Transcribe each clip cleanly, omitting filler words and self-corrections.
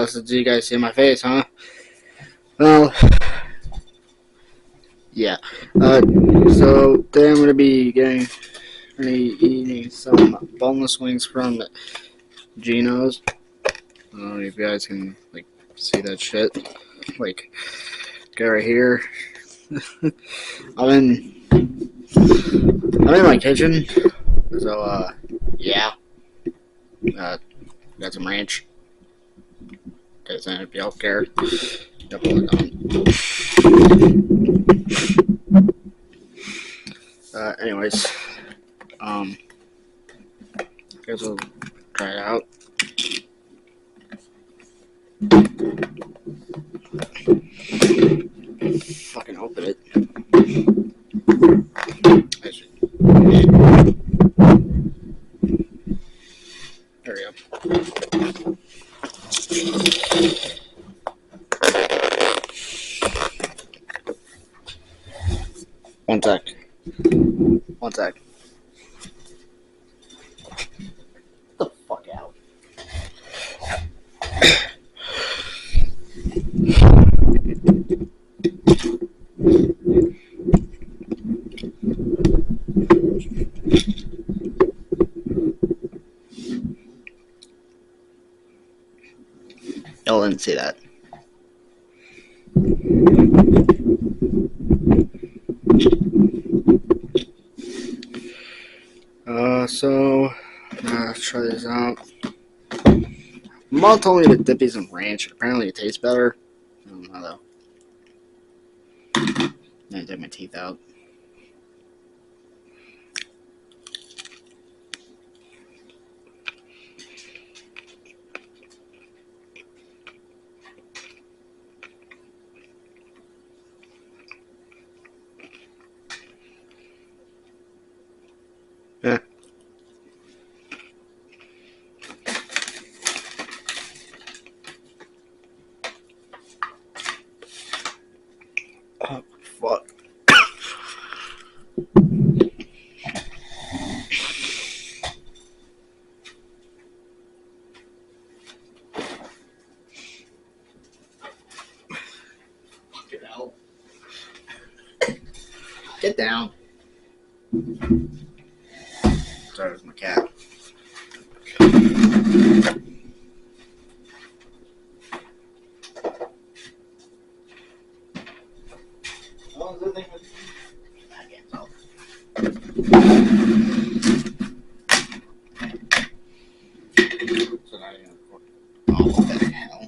So do you guys see my face, huh? Well, yeah. So today I'm gonna be eating some boneless wings from Geno's. I don't know if you guys can see that shit. Like, go right here. I'm in my kitchen. So yeah. Got some ranch. Guys, if y'all care. Yep, anyways, guys will try it out. Fucking open it. There we go. One sec. One sec. Get the fuck out. Y'all didn't see that. So try this out. Mom told me to dip these in ranch. Apparently it tastes better. I don't know though. I dip my teeth out. Yeah. Oh, fuck. Get out. Get down. Sorry, it was my cat. Oh, the thing with I can't tell. So now you're gonna record. Oh, what the hell?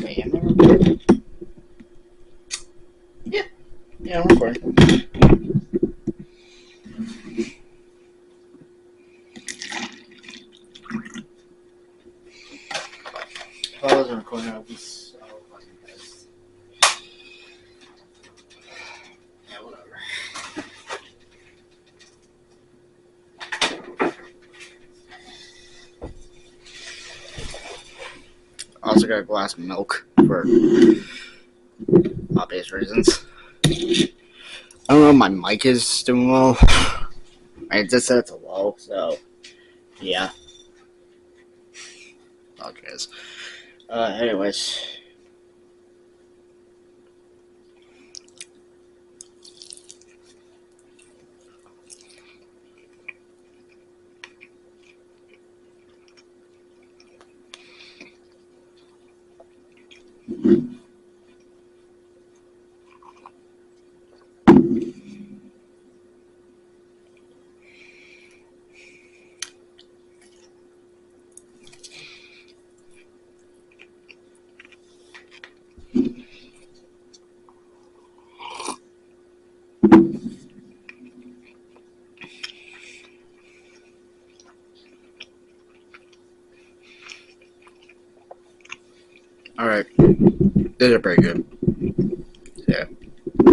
Wait, am I recording? Yeah, I'm recording. If I wasn't recording, I would be so fucking pissed. Yeah, whatever. I also got a glass of milk for obvious reasons. I don't know if my mic is doing well. I just said it's a low, so yeah. Apologize. Anyways. Alright. These are pretty good.